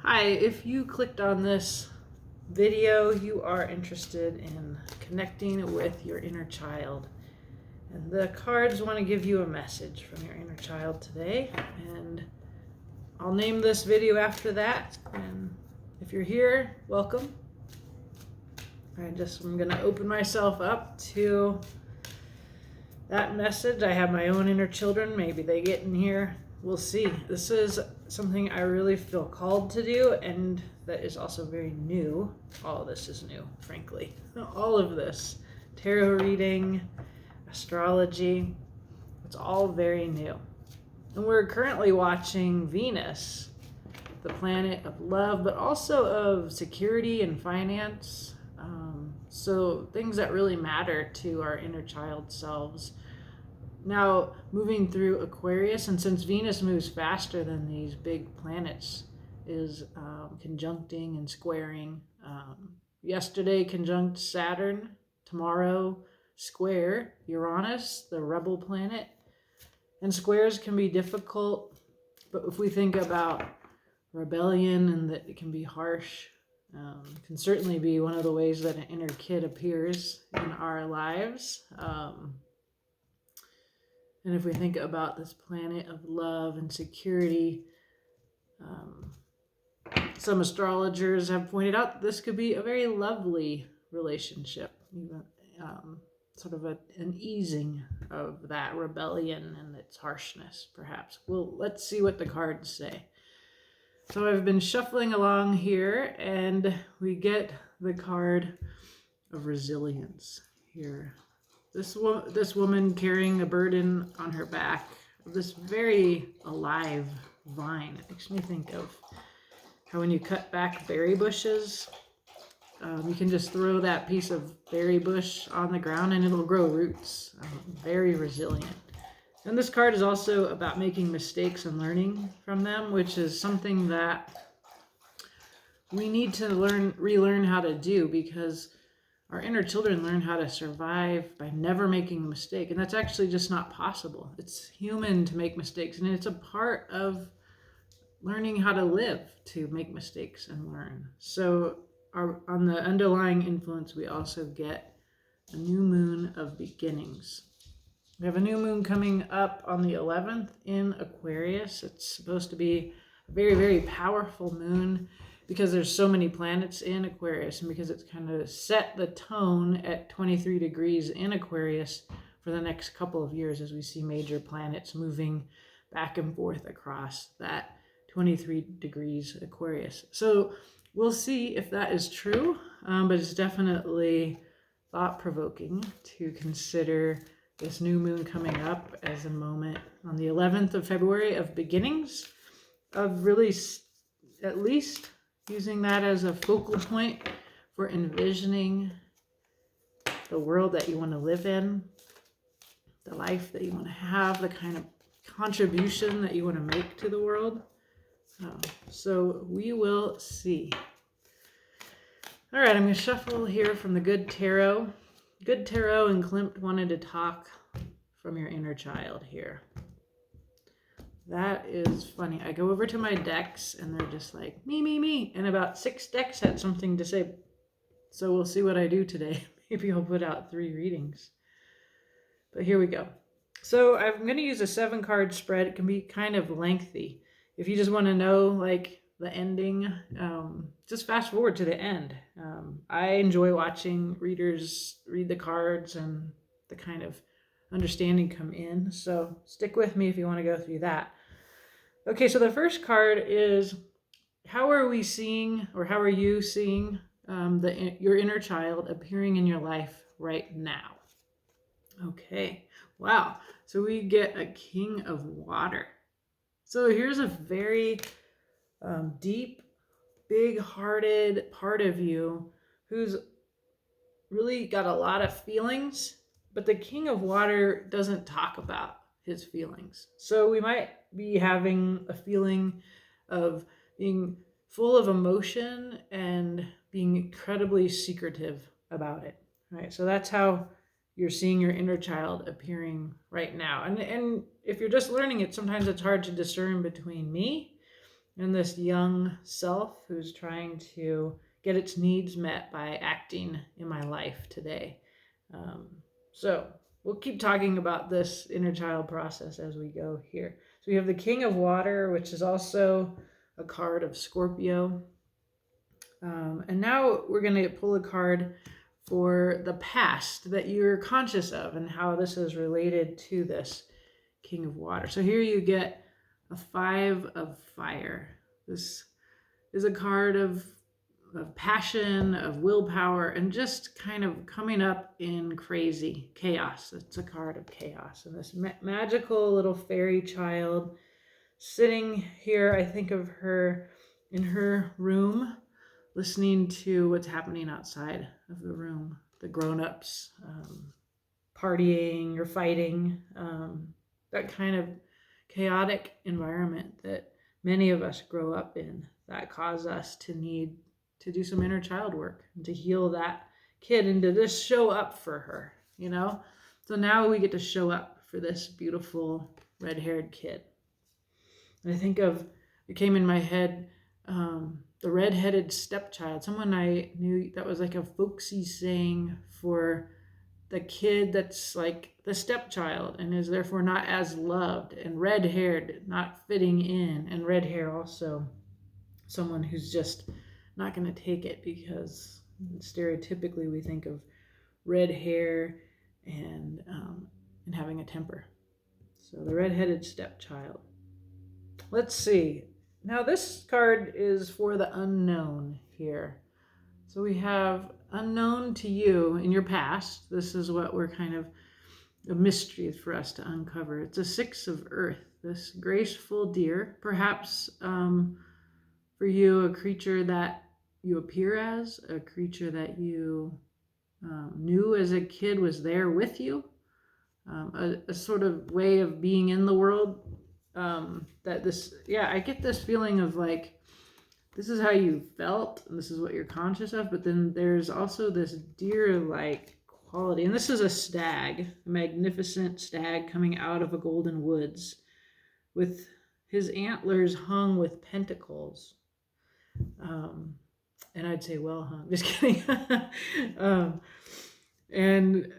Hi, if you clicked on this video, you are interested in connecting with your inner child. And the cards want to give you a message from your inner child today. And I'll name this video after that. And if you're here, welcome. I'm going to open myself up to that message. I have my own inner children. Maybe they get in here. We'll see. This is something I really feel called to do, and that is also very new. All of this is new, frankly. All of this, tarot reading, astrology, it's all very new. And we're currently watching Venus, the planet of love, but also of security and finance. So things that really matter to our inner child selves. Now, moving through Aquarius, and since Venus moves faster than these big planets, is conjuncting and squaring. Yesterday, conjunct Saturn. Tomorrow, square Uranus, the rebel planet. And squares can be difficult, but if we think about rebellion and that it can be harsh, can certainly be one of the ways that an inner kid appears in our lives. And if we think about this planet of love and security, some astrologers have pointed out this could be a very lovely relationship, even sort of an easing of that rebellion and its harshness, perhaps. Well, let's see what the cards say. So I've been shuffling along here, and we get the card of resilience here. This woman carrying a burden on her back, this very alive vine. It makes me think of how when you cut back berry bushes, you can just throw that piece of berry bush on the ground and it'll grow roots. Very resilient. And this card is also about making mistakes and learning from them, which is something that we need to relearn how to do, because our inner children learn how to survive by never making a mistake. And that's actually just not possible. It's human to make mistakes, and it's a part of learning how to live, to make mistakes and learn. So on the underlying influence, we also get a new moon of beginnings. We have a new moon coming up on the 11th in Aquarius. It's supposed to be a very, very powerful moon because there's so many planets in Aquarius, and because it's kind of set the tone at 23 degrees in Aquarius for the next couple of years as we see major planets moving back and forth across that 23 degrees Aquarius. So we'll see if that is true, but it's definitely thought-provoking to consider this new moon coming up as a moment on the 11th of February of beginnings, of really at least using that as a focal point for envisioning the world that you want to live in, the life that you want to have, the kind of contribution that you want to make to the world. So we will see. All right, I'm going to shuffle here from the Good Tarot. Good Tarot and Klimt wanted to talk from your inner child here. That is funny. I go over to my decks and they're just like, me, me, me. And about 6 decks had something to say. So we'll see what I do today. Maybe I'll put out 3 readings. But here we go. So I'm going to use a 7-card spread. It can be kind of lengthy. If you just want to know like the ending, just fast forward to the end. I enjoy watching readers read the cards and the kind of understanding come in. So stick with me if you want to go through that. Okay, so the first card is, how are we seeing, or how are you seeing your inner child appearing in your life right now? Okay, wow. So we get a King of Water. So here's a very deep, big-hearted part of you who's really got a lot of feelings, but the King of Water doesn't talk about his feelings. So we might be having a feeling of being full of emotion and being incredibly secretive about it, right? So that's how you're seeing your inner child appearing right now. And if you're just learning it, sometimes it's hard to discern between me and this young self who's trying to get its needs met by acting in my life today. Um, so we'll keep talking about this inner child process as we go here. So we have the King of Water, which is also a card of Scorpio. And now we're going to pull a card for the past that you're conscious of and how this is related to this King of Water. So here you get a 5 of Fire. This is a card of passion, of willpower, and just kind of coming up in crazy chaos. It's a card of chaos. And this magical little fairy child sitting here, I think of her in her room, listening to what's happening outside of the room, the grown-ups partying or fighting, that kind of chaotic environment that many of us grow up in, that cause us to need to do some inner child work and to heal that kid and to just show up for her, you know? So now we get to show up for this beautiful red-haired kid. And I think of, it came in my head, the red-headed stepchild, someone I knew that was like a folksy saying for the kid that's like the stepchild and is therefore not as loved, and red-haired, not fitting in, and red hair also someone who's just not going to take it, because stereotypically we think of red hair and having a temper. So the red-headed stepchild. Let's see. Now this card is for the unknown here. So we have unknown to you in your past. This is what we're kind of a mystery for us to uncover. It's a 6 of Earth, this graceful deer, perhaps for you, a creature that you appear as, a creature that you knew as a kid was there with you, a sort of way of being in the world. That this, yeah, I get this feeling of like, this is how you felt, and this is what you're conscious of, but then there's also this deer-like quality. And this is a stag, a magnificent stag coming out of a golden woods with his antlers hung with pentacles. And I'd say well hung, just kidding. And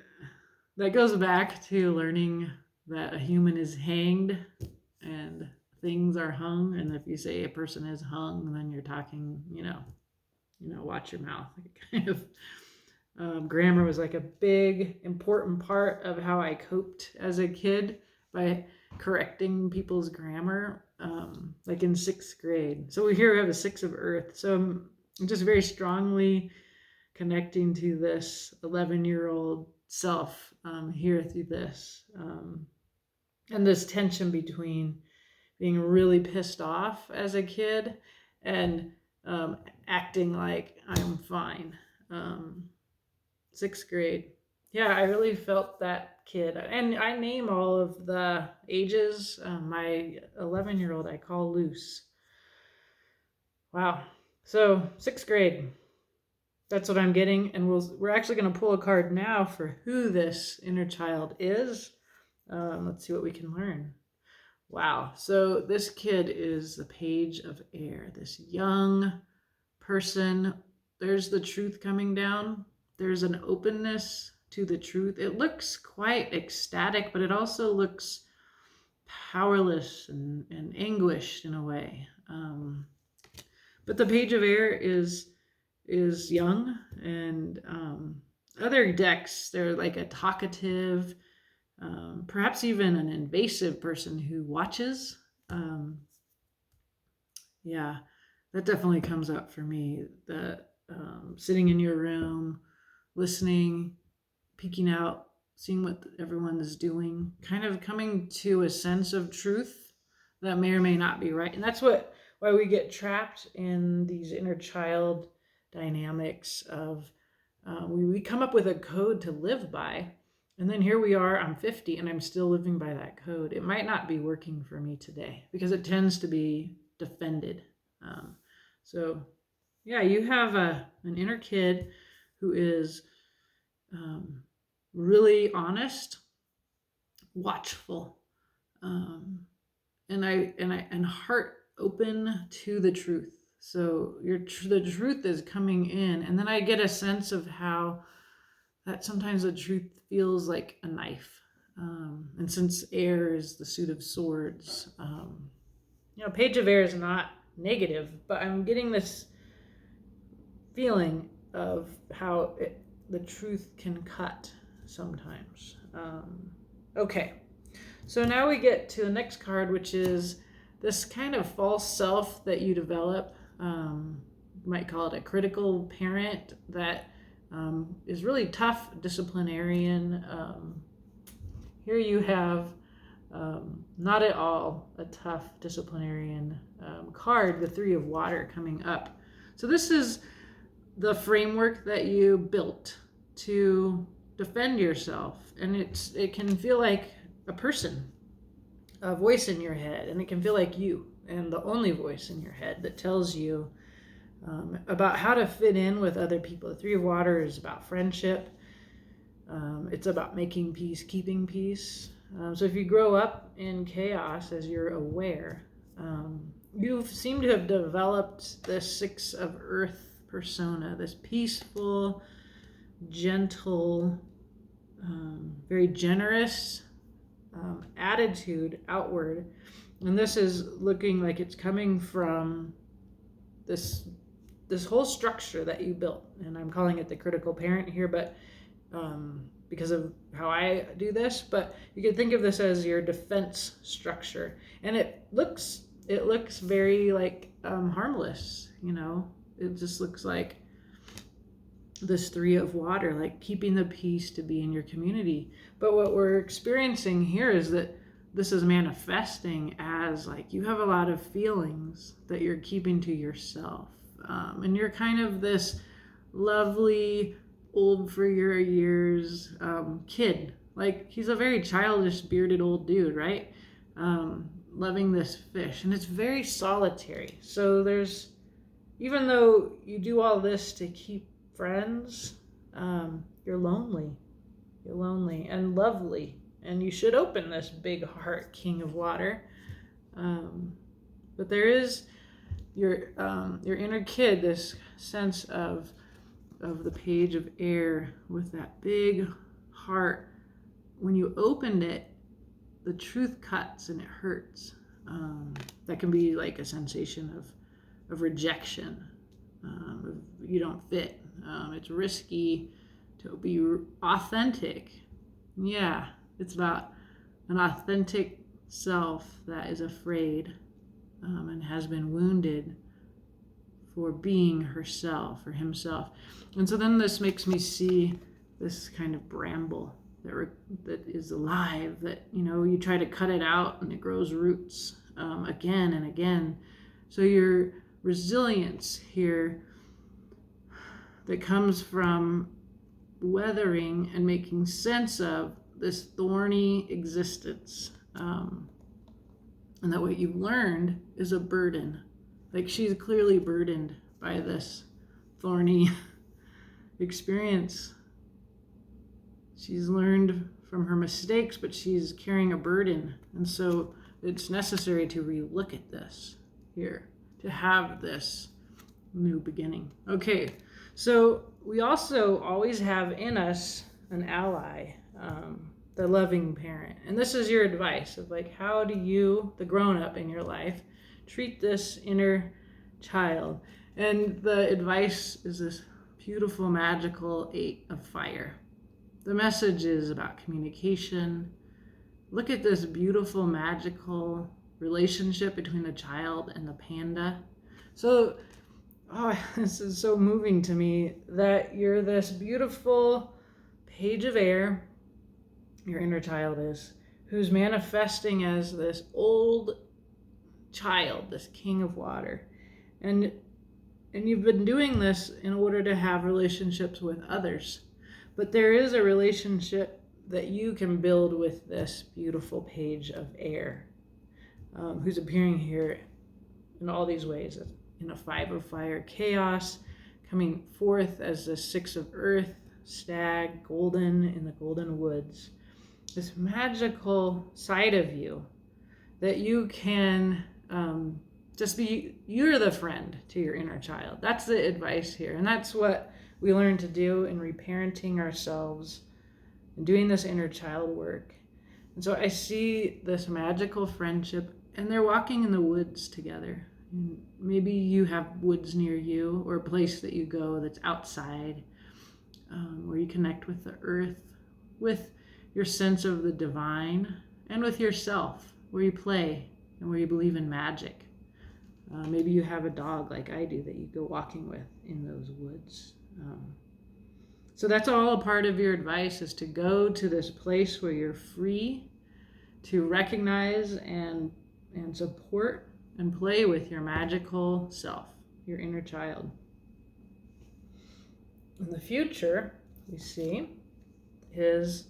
that goes back to learning that a human is hanged and things are hung. And if you say a person is hung, then you're talking, watch your mouth. Kind of grammar was like a big, important part of how I coped as a kid by correcting people's grammar, like in 6th grade. So here we have a 6 of Earth. So I'm just very strongly connecting to this 11-year-old self here through this. And this tension between being really pissed off as a kid and acting like I'm fine. 6th grade. Yeah, I really felt that kid. And I name all of the ages. My 11-year-old I call Loose. Wow. So 6th grade. That's what I'm getting. And we're actually going to pull a card now for who this inner child is. Let's see what we can learn. Wow. So this kid is the Page of Air, this young person. There's the truth coming down. There's an openness to the truth. It looks quite ecstatic, but it also looks powerless and anguished in a way. But the Page of Air is young, and other decks, they're like a talkative, perhaps even an invasive person who watches. Yeah, that definitely comes up for me. That sitting in your room, listening, peeking out, seeing what everyone is doing, kind of coming to a sense of truth that may or may not be right. And that's why we get trapped in these inner child dynamics of we come up with a code to live by. And then here we are, I'm 50 and I'm still living by that code. It might not be working for me today because it tends to be defended. So yeah, you have an inner kid who is really honest, watchful, and open to the truth. So the truth is coming in, and then I get a sense of how that sometimes the truth feels like a knife. And since air is the suit of swords, Page of Air is not negative, but I'm getting this feeling of how the truth can cut sometimes. Okay, so now we get to the next card, which is this kind of false self that you develop. You might call it a critical parent that is really tough disciplinarian. Here you have not at all a tough disciplinarian card, the Three of Water coming up. So this is the framework that you built to defend yourself, and it can feel like a person, a voice in your head, and it can feel like you and the only voice in your head that tells you about how to fit in with other people. The Three of Water is about friendship. It's about making peace, keeping peace. So if you grow up in chaos, as you're aware, you seem to have developed this Six of Earth persona, this peaceful, gentle, very generous attitude outward. And this is looking like it's coming from this whole structure that you built. And I'm calling it the critical parent here, but because of how I do this, but you can think of this as your defense structure. And it looks very like harmless, It just looks like this Three of Water, like keeping the peace to be in your community. But what we're experiencing here is that this is manifesting as like you have a lot of feelings that you're keeping to yourself. And you're kind of this lovely, old for your years kid. Like he's a very childish, bearded old dude, right? Loving this fish. And it's very solitary. So even though you do all this to keep friends, you're lonely. You're lonely and lovely. And you should open this big heart, King of Water. But there is your inner kid, this sense of the Page of Air with that big heart. When you opened it, the truth cuts and it hurts. That can be like a sensation of rejection. You don't fit. It's risky to be authentic. Yeah, it's about an authentic self that is afraid and has been wounded for being herself or himself. And so then this makes me see this kind of bramble that is alive, that, you try to cut it out and it grows roots again and again. So your resilience here that comes from weathering and making sense of this thorny existence. And that what you've learned is a burden. Like she's clearly burdened by this thorny experience. She's learned from her mistakes, but she's carrying a burden. And so it's necessary to relook at this here, to have this new beginning. Okay, so we also always have in us an ally, the loving parent. And this is your advice of like, how do you, the grown-up in your life, treat this inner child? And the advice is this beautiful, magical 8 of Fire. The message is about communication. Look at this beautiful, magical relationship between the child and the panda. So, this is so moving to me that you're this beautiful Page of Air, your inner child is, who's manifesting as this old child, this King of Water. And you've been doing this in order to have relationships with others. But there is a relationship that you can build with this beautiful Page of Air, who's appearing here in all these ways, in a 5 of Fire, chaos, coming forth as the 6 of Earth, stag, golden in the golden woods. This magical side of you that you can you're the friend to your inner child. That's the advice here. And that's what we learn to do in reparenting ourselves and doing this inner child work. And so I see this magical friendship, and they're walking in the woods together. And maybe you have woods near you, or a place that you go that's outside, where you connect with the earth, with your sense of the divine, and with yourself, where you play and where you believe in magic. Maybe you have a dog like I do that you go walking with in those woods. So that's all a part of your advice, is to go to this place where you're free to recognize and support and play with your magical self, your inner child. In the future, we see, is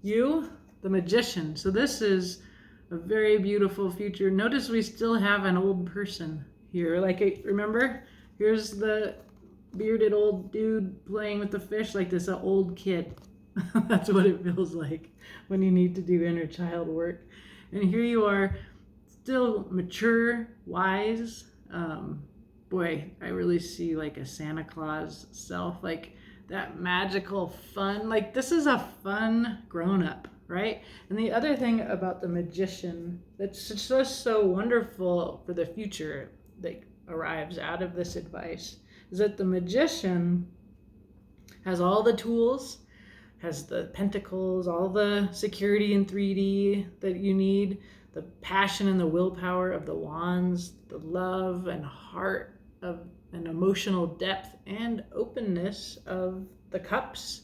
you, the magician. So this is a very beautiful future. Notice we still have an old person here. Remember? Here's the bearded old dude playing with the fish like this, an old kid. That's what it feels like when you need to do inner child work. And here you are, still mature, wise. Boy, I really see like a Santa Claus self, like that magical fun. Like, this is a fun grown-up, right? And the other thing about the magician that's just so wonderful for the future that arrives out of this advice is that the magician has all the tools, has the pentacles, all the security in 3D that you need, the passion and the willpower of the wands, the love and heart of an emotional depth and openness of the cups,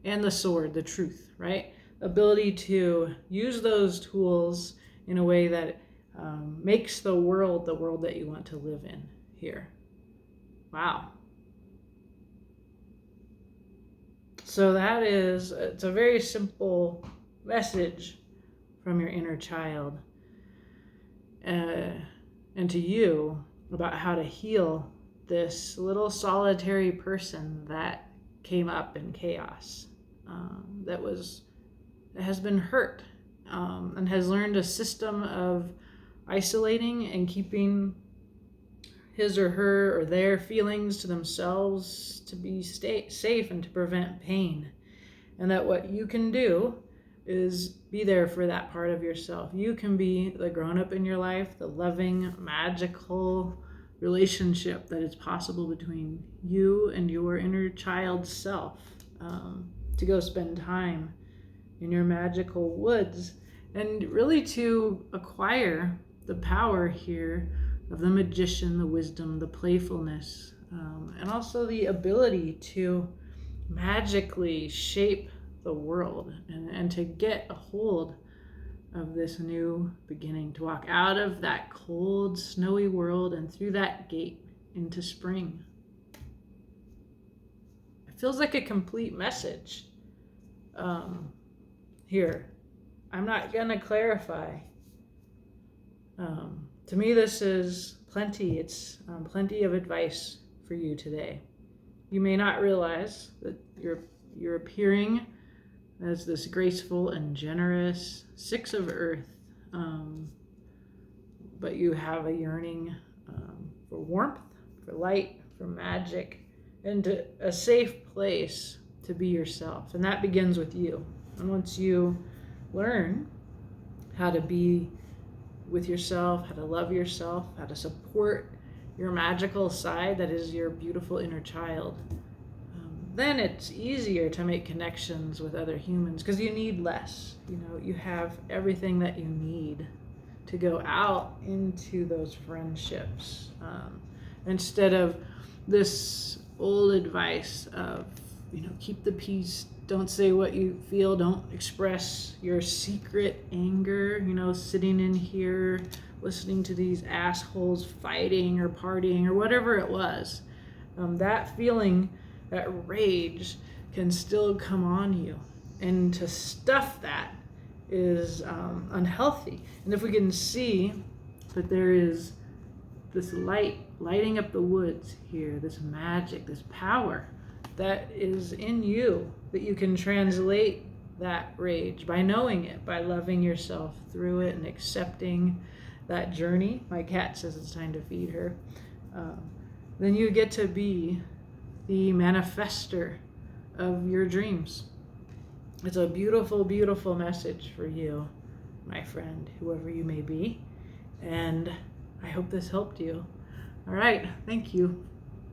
and the sword, the truth, right? Ability to use those tools in a way that makes the world that you want to live in here. Wow. So it's a very simple message from your inner child and to you about how to heal this little solitary person that came up in chaos, that has been hurt, and has learned a system of isolating and keeping his or her or their feelings to themselves to be safe and to prevent pain. And that what you can do is be there for that part of yourself. You can be the grown-up in your life, the loving, magical relationship that is possible between you and your inner child self, to go spend time in your magical woods, and really to acquire the power here of the magician, the wisdom, the playfulness, and also the ability to magically shape the world and to get a hold of this new beginning, to walk out of that cold, snowy world and through that gate into spring. It feels like a complete message here. I'm not going to clarify. To me, this is plenty. It's plenty of advice for you today. You may not realize that you're appearing as this graceful and generous Six of Earth, but you have a yearning for warmth, for light, for magic, and a safe place to be yourself. And that begins with you. And once you learn how to be with yourself, how to love yourself, how to support your magical side that is your beautiful inner child, then it's easier to make connections with other humans because you need less. You have everything that you need to go out into those friendships, instead of this old advice of, keep the peace, don't say what you feel, don't express your secret anger, sitting in here listening to these assholes fighting or partying or whatever it was. That feeling, that rage can still come on you. And to stuff that is unhealthy. And if we can see that there is this light lighting up the woods here, this magic, this power that is in you, that you can translate that rage by knowing it, by loving yourself through it and accepting that journey. My cat says it's time to feed her. Um, then you get to be the manifester of your dreams. It's a beautiful, beautiful message for you, my friend, whoever you may be. And I hope this helped you. All right. Thank you.